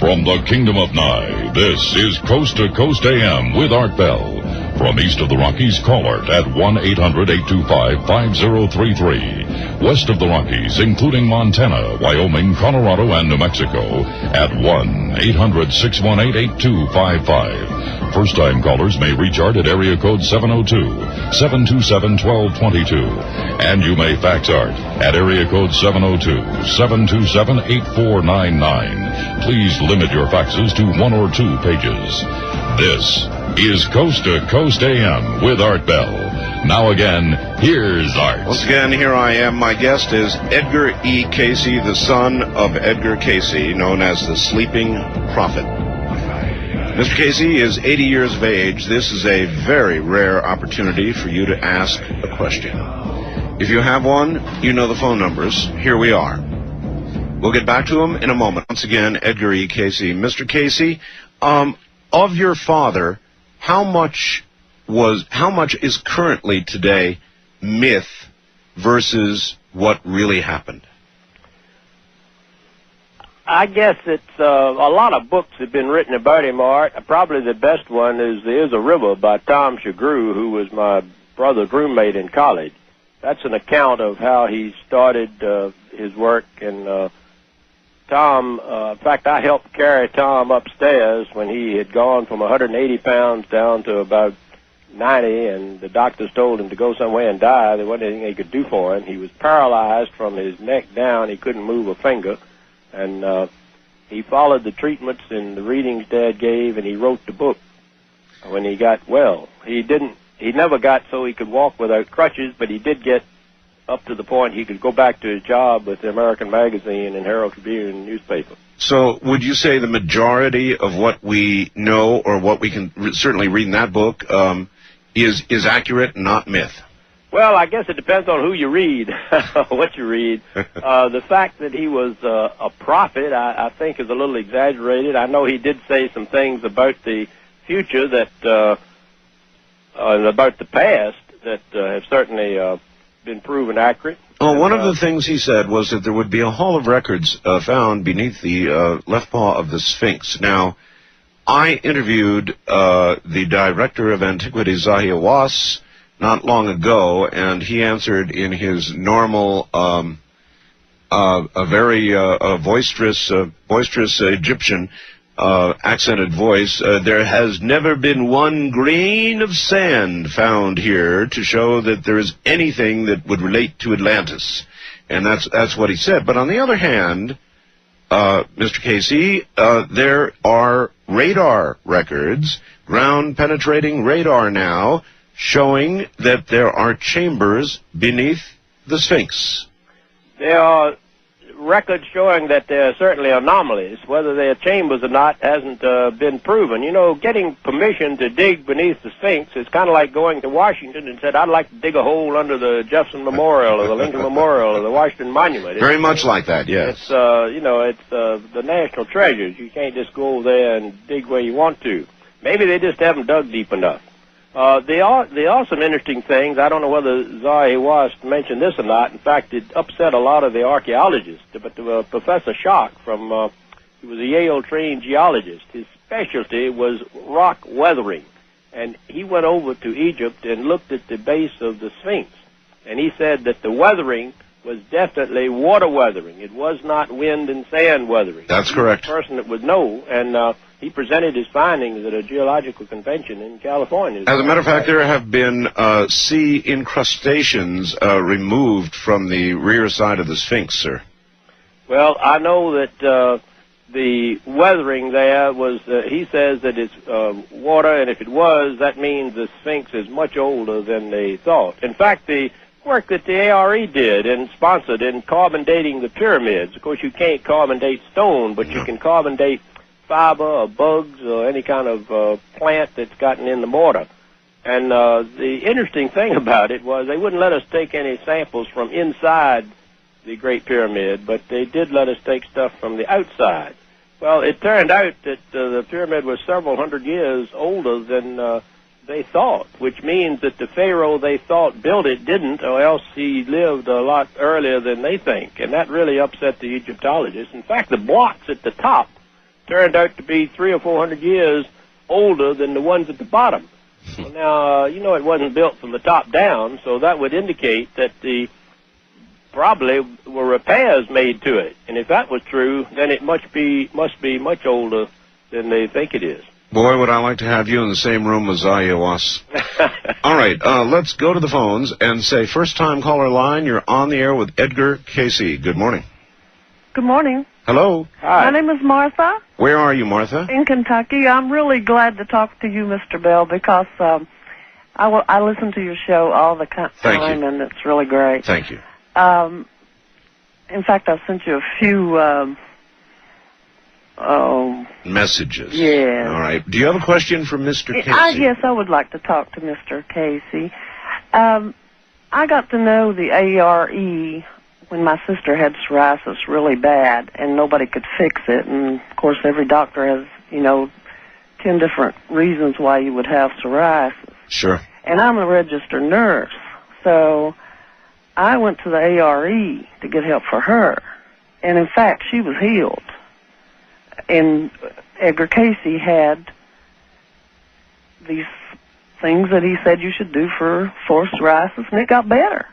From the Kingdom of Nye, this is Coast to Coast AM with Art Bell. From east of the Rockies, call Art at 1-800-825-5033. West of the Rockies, including Montana, Wyoming, Colorado, and New Mexico, at 1-800-618-8255. First-time callers may reach Art at area code 702-727-1222. And you may fax Art at area code 702-727-8499. Please limit your faxes to 1 or 2 pages. This is Coast to Coast AM with Art Bell. Now again, here's Art. Once again, here I am. My guest is Edgar E. Cayce, the son of Edgar Cayce, known as the Sleeping Prophet. Mr. Cayce is 80 years of age. This is a very rare opportunity for you to ask a question. If you have one, you know the phone numbers. Here we are. We'll get back to them in a moment. Once again, Edgar E. Cayce. Mr. Cayce, of your father, how much is currently today myth versus what really happened? I guess it's a lot of books have been written about him, Art. Probably the best one is There's a River by Tom Shagrew, who was my brother's roommate in college. That's an account of how he started his work. And Tom, in fact, I helped carry Tom upstairs when he had gone from 180 pounds down to about 90, and the doctors told him to go somewhere and die. There wasn't anything they could do for him. He was paralyzed from his neck down. He couldn't move a finger. And he followed the treatments and the readings Dad gave, and he wrote the book when he got well. He never got so he could walk without crutches, but he did get up to the point he could go back to his job with the American Magazine and Herald Tribune newspaper. So would you say the majority of what we know, or what we can certainly read in that book, is accurate, not myth? Well, I guess it depends on who you read, what you read. The fact that he was a prophet, I think, is a little exaggerated. I know he did say some things about the future that, and about the past that have certainly been proven accurate. Well, one of the things he said was that there would be a Hall of Records found beneath the left paw of the Sphinx. Now, I interviewed the director of Antiquities, Zahia Was, not long ago, and he answered in his normal, a very boisterous Egyptian accented voice. There has never been one grain of sand found here to show that there is anything that would relate to Atlantis, and that's what he said. But on the other hand, Mr. Cayce, there are radar records, ground-penetrating radar now, showing that there are chambers beneath the Sphinx. There are records showing that there are certainly anomalies. Whether they are chambers or not hasn't been proven. You know, getting permission to dig beneath the Sphinx is kind of like going to Washington and said, I'd like to dig a hole under the Jefferson Memorial or the Lincoln Memorial or the Washington Monument. Very much like that, yes. It's, you know, it's the national treasures. You can't just go over there and dig where you want to. Maybe they just haven't dug deep enough. There are some interesting things. I don't know whether Zahi was mentioned this or not. In fact, it upset a lot of the archaeologists. But Professor Schock he was a Yale-trained geologist. His specialty was rock weathering. And he went over to Egypt and looked at the base of the Sphinx. And he said that the weathering was definitely water weathering. It was not wind and sand weathering. That's correct. He was a person that would know, and he presented his findings at a geological convention in California. As a matter of fact, there have been sea incrustations removed from the rear side of the Sphinx, sir. Well, I know that the weathering there was, he says that it's water, and if it was, that means the Sphinx is much older than they thought. In fact, the work that the ARE did and sponsored in carbon dating the pyramids, of course you can't carbon date stone, but you can carbon date fiber or bugs or any kind of plant that's gotten in the mortar. And the interesting thing about it was they wouldn't let us take any samples from inside the Great Pyramid, but they did let us take stuff from the outside. Well, it turned out that the pyramid was several hundred years older than they thought, which means that the pharaoh they thought built it didn't, or else he lived a lot earlier than they think. And that really upset the Egyptologists. In fact, the blocks at the top turned out to be 300 or 400 years older than the ones at the bottom. Well, now, you know, it wasn't built from the top down, so that would indicate that probably were repairs made to it. And if that was true, then it must be much older than they think it is. Boy, would I like to have you in the same room as Zahi was. All right, let's go to the phones and say, first-time caller line, you're on the air with Edgar Cayce. Good morning. Good morning. Hello. Hi. My name is Martha. Where are you, Martha? In Kentucky. I'm really glad to talk to you, Mr. Bell, because I listen to your show all the time, and it's really great. Thank you. In fact, I've sent you a few messages. Yeah. All right. Do you have a question for Mr. Cayce? Yes, I would like to talk to Mr. Cayce. I got to know the ARE when my sister had psoriasis really bad, and nobody could fix it. And, of course, every doctor has, 10 different reasons why you would have psoriasis. Sure. And I'm a registered nurse, so I went to the ARE to get help for her. And, in fact, she was healed. And Edgar Cayce had these things that he said you should do for psoriasis, and it got better.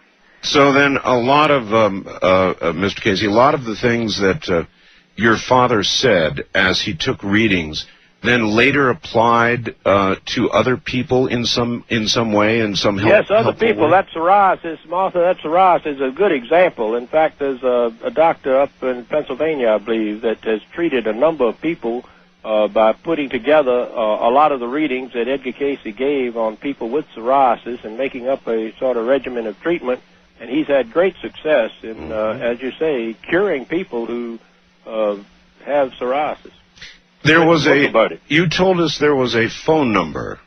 So then a lot of, Mr. Cayce, a lot of the things that your father said as he took readings then later applied to other people in some way, in some Yes, other people. That psoriasis, Martha, that psoriasis is a good example. In fact, there's a doctor up in Pennsylvania, I believe, that has treated a number of people by putting together a lot of the readings that Edgar Cayce gave on people with psoriasis and making up a sort of regimen of treatment. And he's had great success in, as you say, curing people who have psoriasis. There was you told us there was a phone number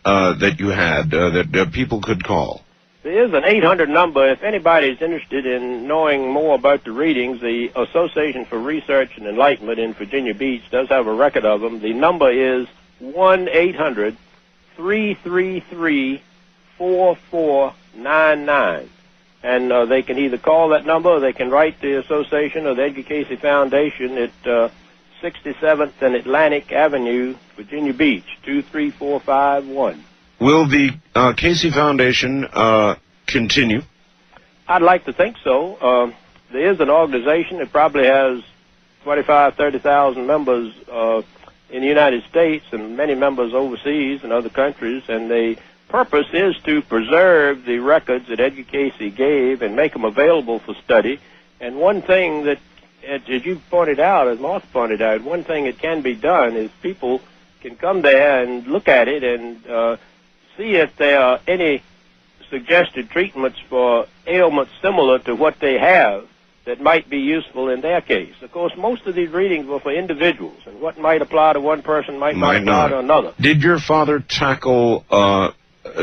that you had that people could call. There is an 800 number. If anybody's interested in knowing more about the readings, the Association for Research and Enlightenment in Virginia Beach does have a record of them. The number is 1-800-333-4499. And they can either call that number or they can write the association or the Edgar Cayce Foundation at 67th and Atlantic Avenue, Virginia Beach, 23451. Will the Cayce Foundation continue? I'd like to think so. There is an organization that probably has 30,000 members in the United States and many members overseas in other countries, and the purpose is to preserve the records that Edgar Cayce gave and make them available for study. And one thing that, as you pointed out, as Martha pointed out, one thing that can be done is people can come there and look at it and see if there are any suggested treatments for ailments similar to what they have. that might be useful in their case. Of course, most of these readings were for individuals, and what might apply to one person might not apply to another. Did your father tackle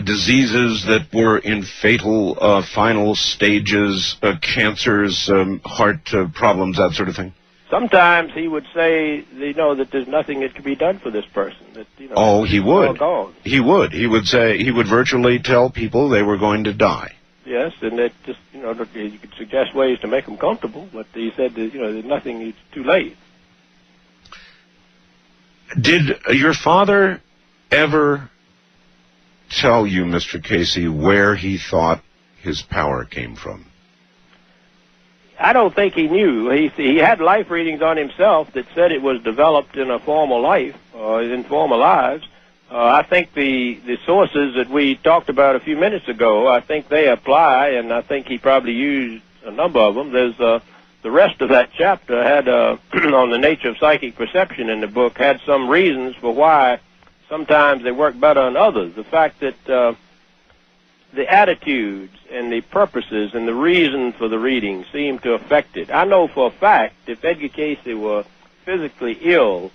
diseases that were in fatal final stages, cancers, heart problems, that sort of thing? Sometimes he would say, that there's nothing that can be done for this person. That, he would. All gone. He would. He would say, he would virtually tell people they were going to die. Yes, and that just, you could suggest ways to make them comfortable, but he said that, there's nothing, it's too late. Did your father ever tell you, Mr. Cayce, where he thought his power came from? I don't think he knew. He had life readings on himself that said it was developed in a former life, in former lives. I think the sources that we talked about a few minutes ago, I think they apply, and I think he probably used a number of them. There's the rest of that chapter had on the nature of psychic perception in the book had some reasons for why sometimes they work better than others. The fact that the attitudes and the purposes and the reason for the reading seem to affect it. I know for a fact if Edgar Cayce were physically ill,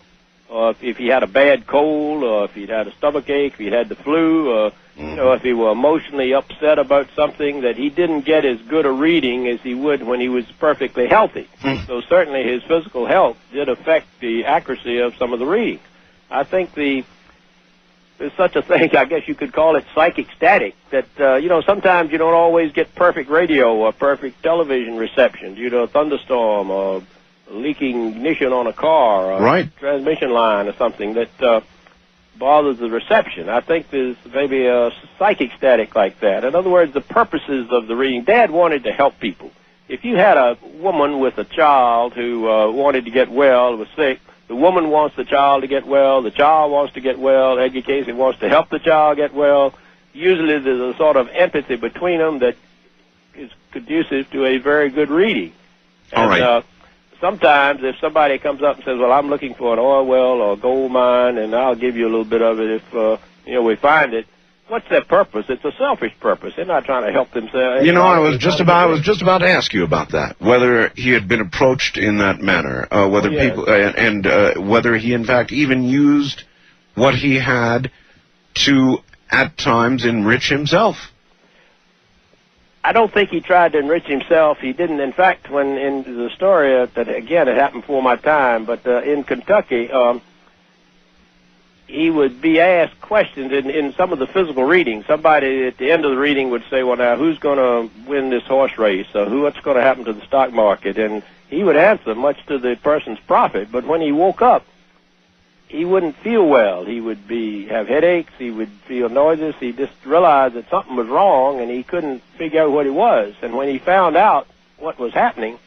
or if he had a bad cold, or if he'd had a stomach ache, if he'd had the flu, or if he were emotionally upset about something, that he didn't get as good a reading as he would when he was perfectly healthy. So certainly his physical health did affect the accuracy of some of the readings. I think there's such a thing, I guess you could call it psychic static, that, sometimes you don't always get perfect radio or perfect television reception due to a thunderstorm or leaking ignition on a car or a transmission line or something that bothers the reception. I think there's maybe a psychic static like that. In other words, the purposes of the reading. Dad wanted to help people. If you had a woman with a child who wanted to get well, was sick, the woman wants the child to get well, the child wants to get well, Edgar Cayce wants to help the child get well. Usually there's a sort of empathy between them that is conducive to a very good reading. And, sometimes if somebody comes up and says, well, I'm looking for an oil well or a gold mine, and I'll give you a little bit of it if, we find it, what's their purpose? It's a selfish purpose. They're not trying to help themselves. I was just about to ask you about that, whether he had been approached in that manner, whether people, whether he in fact even used what he had to, at times, enrich himself. I don't think he tried to enrich himself. He didn't. In fact, when in the story that, again, it happened before my time, but in Kentucky, he would be asked questions in some of the physical readings. Somebody at the end of the reading would say, well, now, who's going to win this horse race? Or what's going to happen to the stock market? And he would answer, much to the person's profit. But when he woke up, he wouldn't feel well. He would have headaches. He would feel noises. He just realized that something was wrong, and he couldn't figure out what it was. And when he found out what was happening,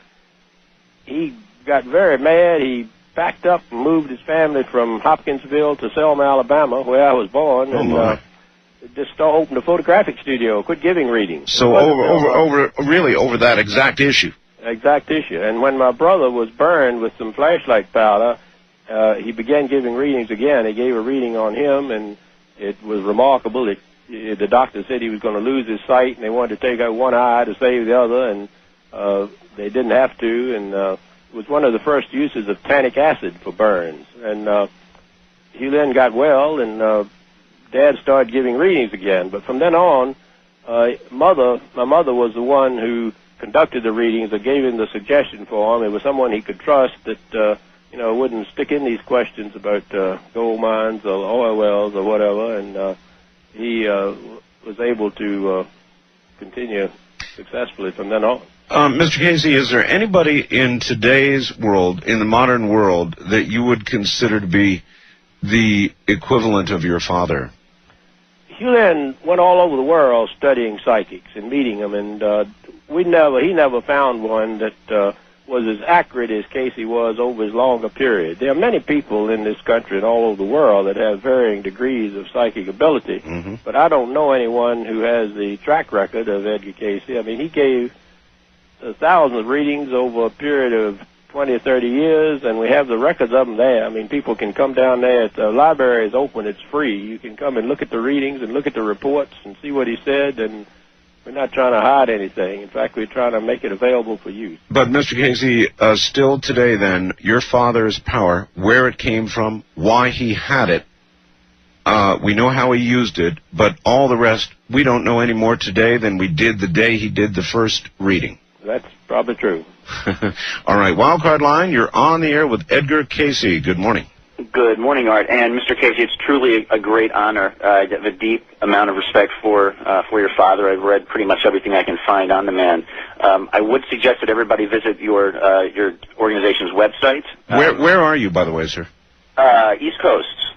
he got very mad. He packed up and moved his family from Hopkinsville to Selma, Alabama, where I was born, and just opened a photographic studio, quit giving readings. So over that exact issue. Exact issue. And when my brother was burned with some flashlight powder, he began giving readings again. He gave a reading on him, and it was remarkable. The doctor said he was going to lose his sight, and they wanted to take out one eye to save the other, and they didn't have to, and it was one of the first uses of tannic acid for burns. And he then got well, and Dad started giving readings again. But from then on, my mother was the one who conducted the readings or gave him the suggestion for him. It was someone he could trust that wouldn't stick in these questions about gold mines or oil wells or whatever, and he was able to continue successfully from then on. Mr. Cayce, is there anybody in today's world, in the modern world, that you would consider to be the equivalent of your father? Hewlin went all over the world studying psychics and meeting them, and he never found one that was as accurate as Cayce was over as long a period. There are many people in this country and all over the world that have varying degrees of psychic ability, but I don't know anyone who has the track record of Edgar Cayce. I mean, he gave thousands of readings over a period of 20 or 30 years, and we have the records of them there. I mean, people can come down there. The library is open. It's free. You can come and look at the readings and look at the reports and see what he said, and We're not trying to hide anything. In fact, we're trying to make it available for use. But, Mr. Cayce, still today, then, your father's power, where it came from, why he had it, we know how he used it, but all the rest, we don't know any more today than we did the day he did the first reading. That's probably true. All right, Wildcard Line, you're on the air with Edgar Cayce. Good morning. Good morning, Art. And Mr. Cayce, it's truly a great honor. I have a deep amount of respect for your father. I've read pretty much everything I can find on the man. I would suggest that everybody visit your organization's website. Where are you, by the way, sir? East Coast,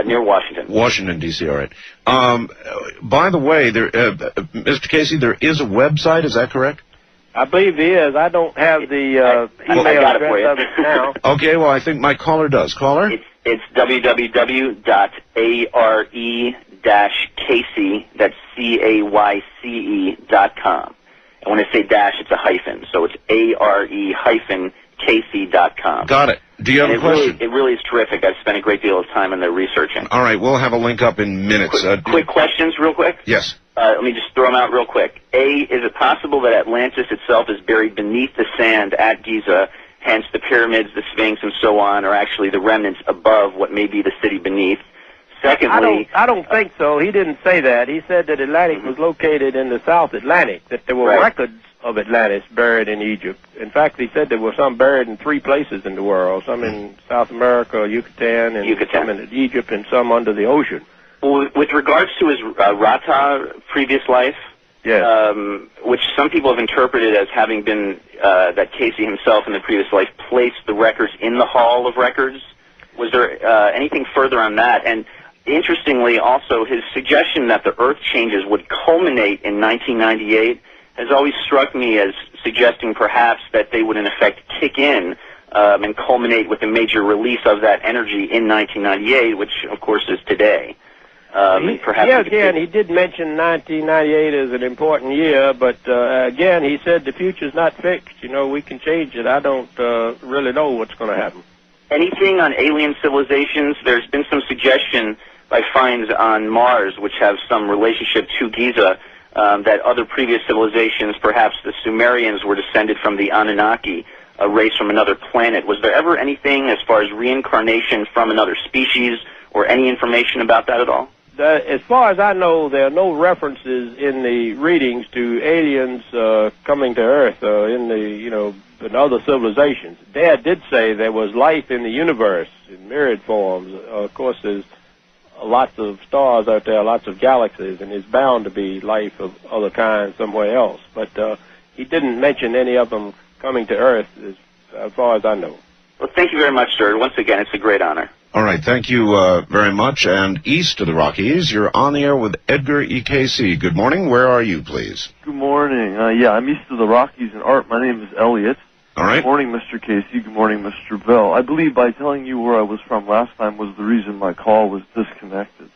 near Washington. Washington, D.C., all right. By the way, Mr. Cayce, there is a website, is that correct? I believe he is. I don't have the email address of it now. Okay, well, I think my caller does. Caller? It's www.are-cayce, that's CAYCE.com. And when I say dash, it's a hyphen, so it's ARE-Cayce.com. Got it. Do you have a question? It really is terrific. I've spent a great deal of time in there researching. All right, we'll have a link up in minutes. Quick questions, real quick? Yes. Let me just throw them out real quick. A, is it possible that Atlantis itself is buried beneath the sand at Giza, hence the pyramids, the Sphinx, and so on, are actually the remnants above what may be the city beneath? Secondly... I don't think so. He didn't say that. He said that Atlantic was located in the South Atlantic, that there were records of Atlantis buried in Egypt. In fact, he said there were some buried in 3 places in the world, some in South America, Yucatan, and some in Egypt, and some under the ocean. Well, with regards to his Rata previous life, yes. Which some people have interpreted as having been that Cayce himself in the previous life placed the records in the Hall of Records, was there anything further on that? And interestingly, also, his suggestion that the Earth changes would culminate in 1998 has always struck me as suggesting perhaps that they would in effect kick in and culminate with a major release of that energy in 1998, which of course is today. Again, he did mention 1998 as an important year, but again, he said the future's not fixed. You know, we can change it. I don't really know what's going to happen. Anything on alien civilizations? There's been some suggestion by finds on Mars, which have some relationship to Giza, that other previous civilizations, perhaps the Sumerians, were descended from the Anunnaki, a race from another planet. Was there ever anything as far as reincarnation from another species or any information about that at all? As far as I know, there are no references in the readings to aliens coming to Earth in other civilizations. Dad did say there was life in the universe in myriad forms. Of course, there's lots of stars out there, lots of galaxies, and it's bound to be life of other kinds somewhere else. But he didn't mention any of them coming to Earth as far as I know. Well, thank you very much, sir. Once again, it's a great honor. All right, thank you very much. And east of the Rockies, you're on the air with Edgar E. Cayce. Good morning. Where are you, please? Good morning. I'm east of the Rockies in Art. My name is Elliot. All right. Good morning, Mr. Cayce. Good morning, Mr. Bell. I believe by telling you where I was from last time was the reason my call was disconnected.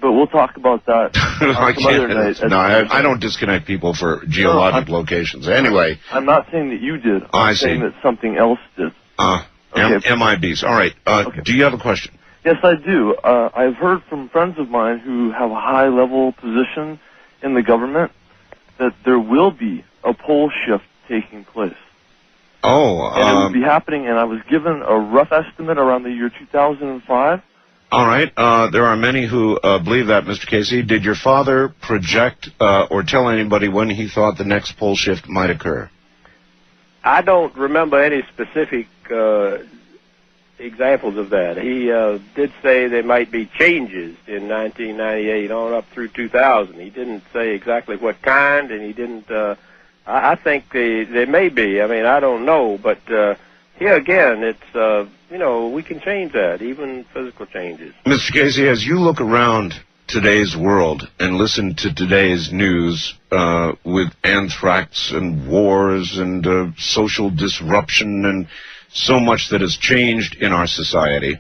But we'll talk about that some other night. No, I don't disconnect people for geologic locations. Anyway. I'm not saying that you did. I'm saying that something else did. Okay. MIBs. All right. Okay. Do you have a question? Yes, I do. I've heard from friends of mine who have a high-level position in the government that there will be a pole shift taking place. Oh. And it would be happening, and I was given a rough estimate around the year 2005. All right. There are many who believe that, Mr. Cayce. Did your father project or tell anybody when he thought the next pole shift might occur? I don't remember any specific examples of that. He did say there might be changes in 1998 on up through 2000. He didn't say exactly what kind, and he didn't... I think there may be. I mean, I don't know, but here again, it's, we can change that, even physical changes. Mr. Cayce, as you look around today's world and listen to today's news with anthrax and wars and social disruption and so much that has changed in our society,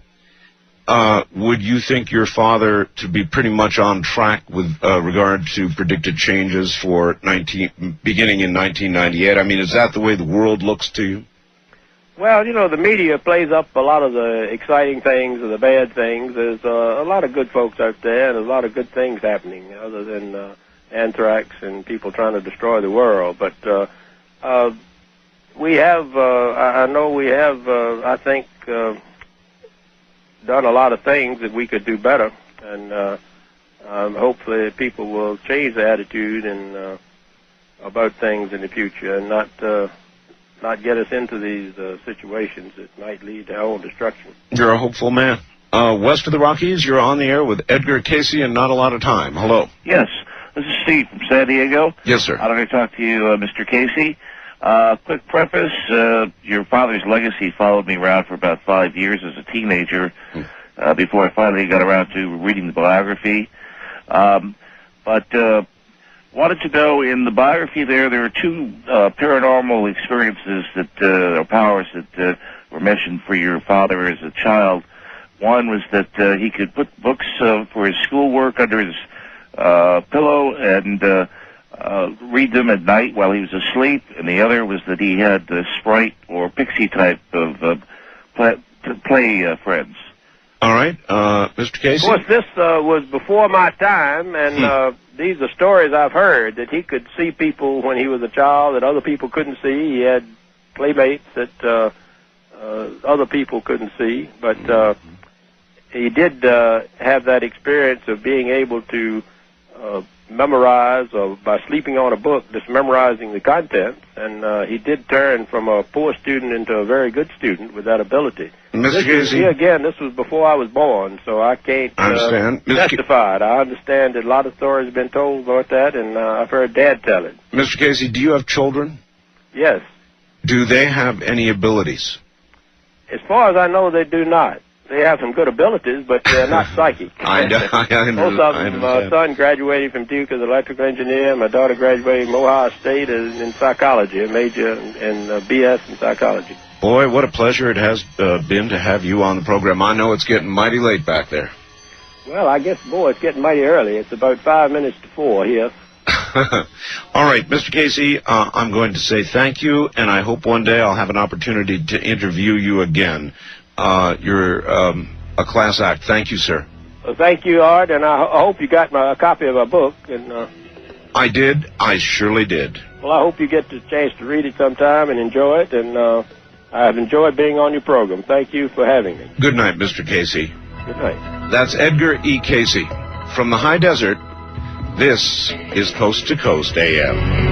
would you think your father to be pretty much on track with regard to predicted changes for beginning in 1998? I mean, is that the way the world looks to you? Well, the media plays up a lot of the exciting things and the bad things. There's a lot of good folks out there and a lot of good things happening other than anthrax and people trying to destroy the world. But we have, I know we have, I think, done a lot of things that we could do better, and hopefully people will change their attitude and about things in the future, and not get us into these situations that might lead to our own destruction. You're a hopeful man. West of the Rockies, you're on the air with Edgar Cayce and Not a Lot of Time. Hello. Yes, this is Steve from San Diego. Yes, sir. I'd like to talk to you, Mr. Cayce. Quick preface, your father's legacy followed me around for about 5 years as a teenager before I finally got around to reading the biography. But wanted to know, in the biography there are two paranormal experiences that, or powers that were mentioned for your father as a child. One was that he could put books for his schoolwork under his pillow and read them at night while he was asleep, and the other was that he had sprite or pixie type of play friends. All right, Mr. Cayce? Of course, this was before my time, and these are stories I've heard, that he could see people when he was a child that other people couldn't see. He had playmates that other people couldn't see, but he did have that experience of being able to memorize, or by sleeping on a book, just memorizing the contents, and he did turn from a poor student into a very good student with that ability. Mr. Cayce? Again, this was before I was born, so I can't testify. I understand that a lot of stories have been told about that, and I've heard Dad tell it. Mr. Cayce, do you have children? Yes. Do they have any abilities? As far as I know, they do not. They have some good abilities, but they're not psychic. I understand. Most of them, my son graduated from Duke as an electrical engineer. My daughter graduated from Ohio State in psychology, a major in BS in psychology. Boy, what a pleasure it has been to have you on the program. I know it's getting mighty late back there. Well, I guess, boy, it's getting mighty early. It's about 5 minutes to 4 here. All right, Mr. Cayce, I'm going to say thank you, and I hope one day I'll have an opportunity to interview you again. You're a class act. Thank you, sir. Well, thank you, Art, and I hope you got a copy of my book. And I did. I surely did. Well, I hope you get the chance to read it sometime and enjoy it, and I've enjoyed being on your program. Thank you for having me. Good night, Mr. Cayce. Good night. That's Edgar E. Cayce. From the high desert, this is Coast to Coast AM.